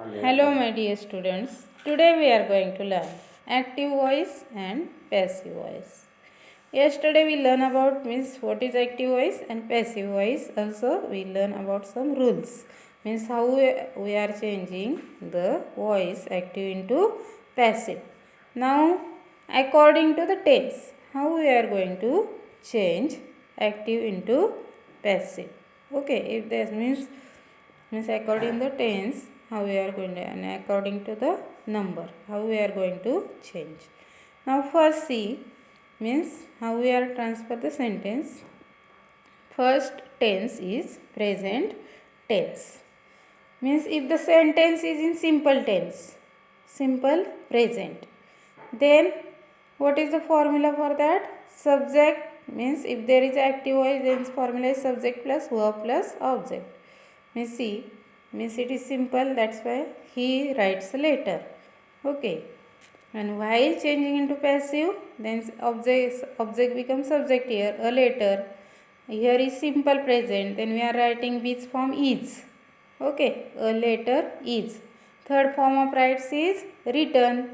Hello, my dear students. Today we are going to learn active voice and passive voice. Yesterday we learned about means what is active voice and passive voice. Also we learn about some rules. Means how we are changing the voice active into passive. Now according to the tense, how we are going to change active into passive. Okay, if this means according to the tense how we are going to, and according to the number how we are going to change. Now first see means how we are transfer the sentence. First tense is present tense, means if the sentence is in simple tense, simple present, then what is the formula for that? Subject, means if there is active voice then formula is subject plus verb plus object. Means see, means it is simple, that's why he writes a letter. Okay, and while changing into passive, then object becomes subject here, a letter. Here is simple present, then we are writing which form is. Okay, a letter is. Third form of writes is written.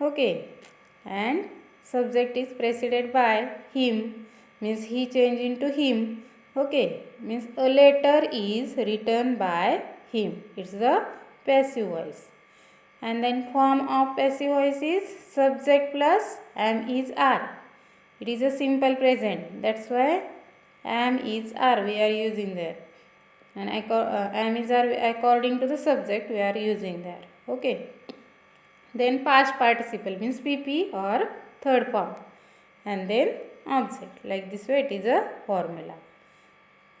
Okay, and subject is preceded by him, means he changed into him. Okay, means a letter is written by him. It's the passive voice. And then form of passive voice is subject plus am is are. It is a simple present. That's why am is are we are using there. And am is are according to the subject we are using there. Okay. Then past participle means PP or third form. And then object. Like this way it is a formula.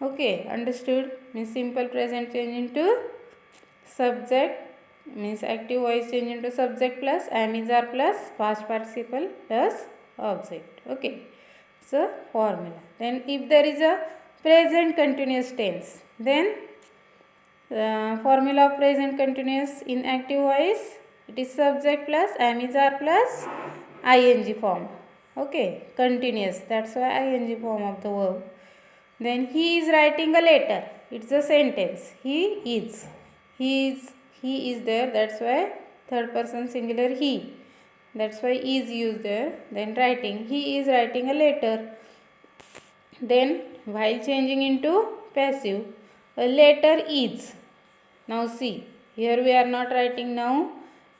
Okay, understood? Means simple present change into subject, means active voice change into subject plus am is are plus past participle plus object. Okay, so formula. Then if there is a present continuous tense, then formula of present continuous in active voice, it is subject plus am is are plus ing form. Okay, continuous, that's why ing form of the verb. Then he is writing a letter. It's a sentence. He is. He is there. That's why third person singular he. That's why is used there. Then writing. He is writing a letter. Then while changing into passive, a letter is. Now see. Here we are not writing now.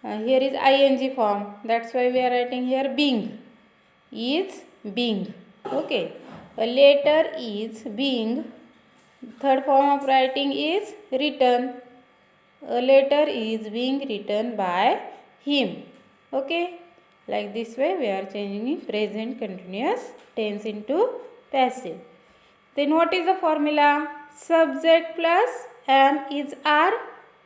Here is ing form. That's why we are writing here being. Is being. Okay. A letter is being. Third form of writing is written. A letter is being written by him. Okay. Like this way we are changing in present continuous tense into passive. Then what is the formula? Subject plus am is are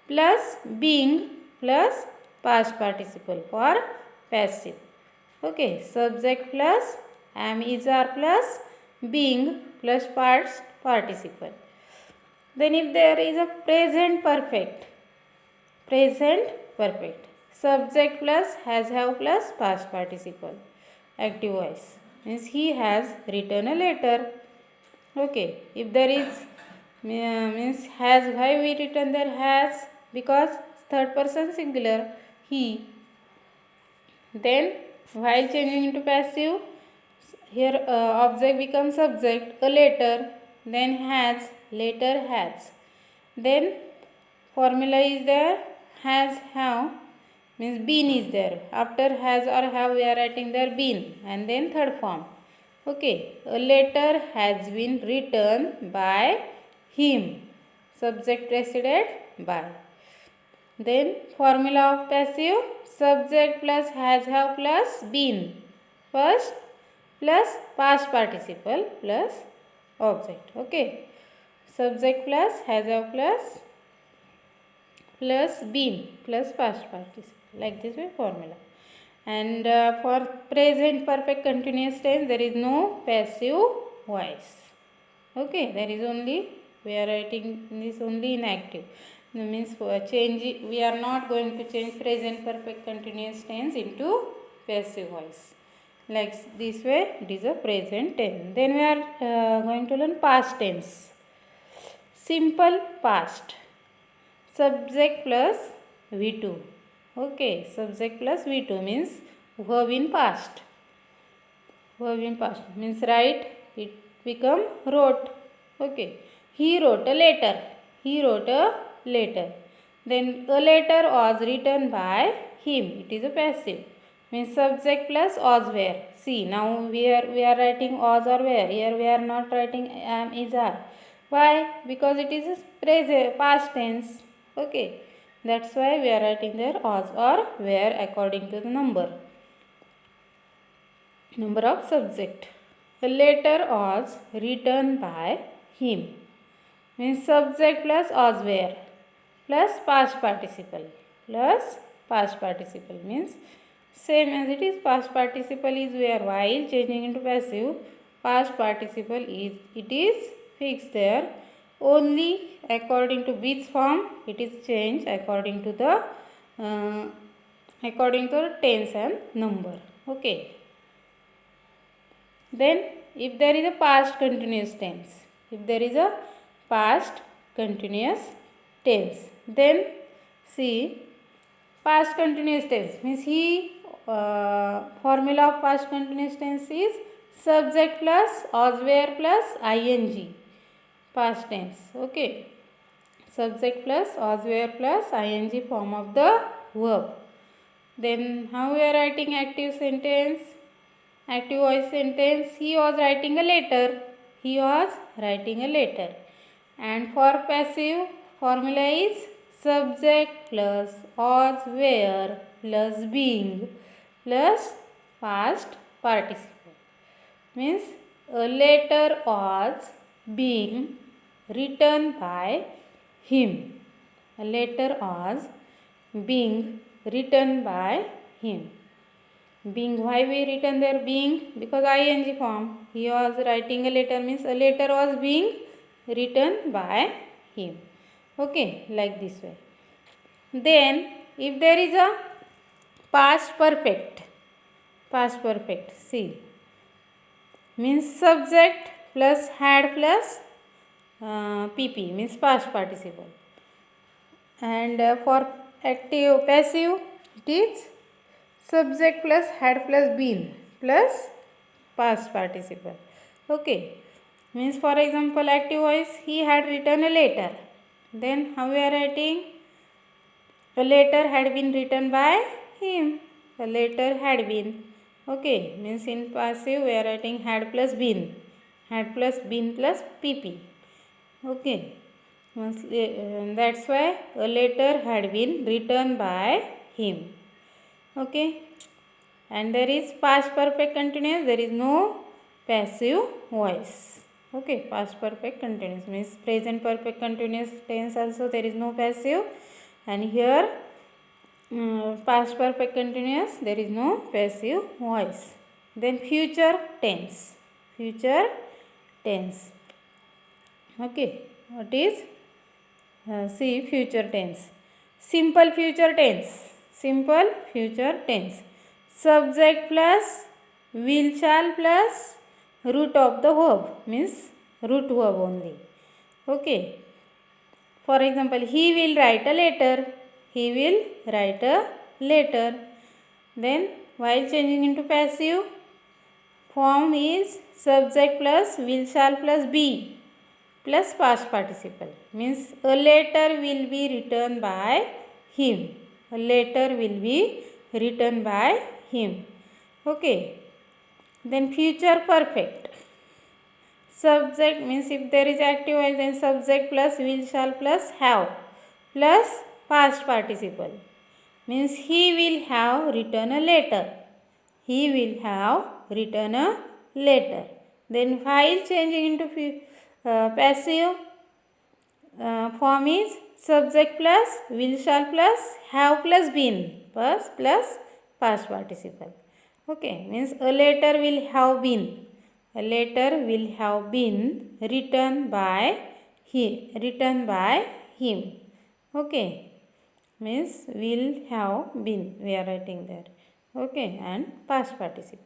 plus being plus past participle for passive. Okay. Subject plus am is are plus being plus past participle. Then if there is a present perfect, subject plus has have plus past participle, active voice, means he has written a letter. Okay, if there is means has, why we written there has? Because third person singular he. Then while changing into passive, here object becomes subject, a letter, then has, letter has. Then formula is there, has, have, means been is there. After has or have we are writing there been, and then third form. Okay, a letter has been written by him. Subject preceded by. Then formula of passive, subject plus has, have plus been. First plus past participle plus object. Okay, subject plus has, have plus been plus past participle. Like this way formula. And for present perfect continuous tense there is no passive voice. Okay, there is only, we are writing this only in active. That means for change, we are not going to change present perfect continuous tense into passive voice. Like this way it is a present tense. Then we are going to learn past tense. Simple past. Subject plus V2. Okay, subject plus V2 means verb in past. Verb in past means write, it become wrote. Okay, he wrote a letter. He wrote a letter. Then a letter was written by him. It is a passive. Means subject plus was were. See, now we are writing was or were. Here we are not writing am, is, are. Why? Because it is a present past tense. Okay, that's why we are writing there was or were according to the number of subject. The letter was written by him. Means subject plus was were plus past participle means same as it is. Past participle is where, while changing into passive, past participle is fixed there. Only according to which form it is changed according to the tense and number. Okay. Then if there is a past continuous tense, then see, past continuous tense means formula of past continuous tense is subject plus was were plus ing, past tense. Okay, subject plus was were plus ing form of the verb. Then how we are writing active sentence? Active voice sentence, he was writing a letter. And for passive, formula is subject plus was were plus being plus past participle. Means a letter was being written by him. Being, why we written there being? Because ing form. He was writing a letter means a letter was being written by him. Okay, like this way. Then if there is a past perfect, see, means subject plus had plus pp means past participle. And for active passive, it is subject plus had plus been plus past participle. Okay, means for example active voice, he had written a letter. Then how we are writing? A letter had been written by him. Okay, means in passive we are writing had plus been plus pp. Okay, that's why a letter had been written by him. Okay, and there is past perfect continuous, there is no passive voice. Okay, past perfect continuous means present perfect continuous tense also there is no passive, and here past perfect continuous there is no passive voice. Then future tense. Okay, what is see, future tense. Simple future tense. Subject plus will shall plus root of the verb means root verb only. Okay, for example, he will write a letter. Then while changing into passive, form is subject plus will shall plus be plus past participle means a letter will be written by him. Okay, then future perfect. Subject means if there is active voice, then subject plus will shall plus have plus past participle means he will have written a letter. Then while changing into passive, form is subject plus will shall plus have plus been plus past participle. Okay, means a letter will have been written by him. Okay, means will have been we are writing there. Okay, and past participle.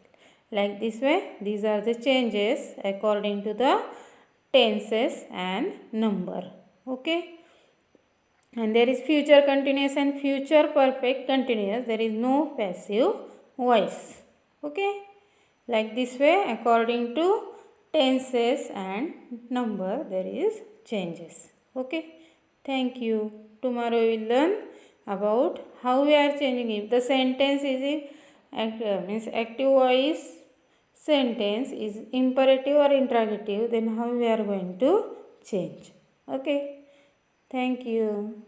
Like this way, these are the changes according to the tenses and number. Okay. And there is future continuous and future perfect continuous. There is no passive voice. Okay. Like this way, according to tenses and number, there is changes. Okay. Thank you. Tomorrow we will learn about how we are changing. If the sentence is means active voice sentence is imperative or interrogative, then how we are going to change. Okay. Thank you.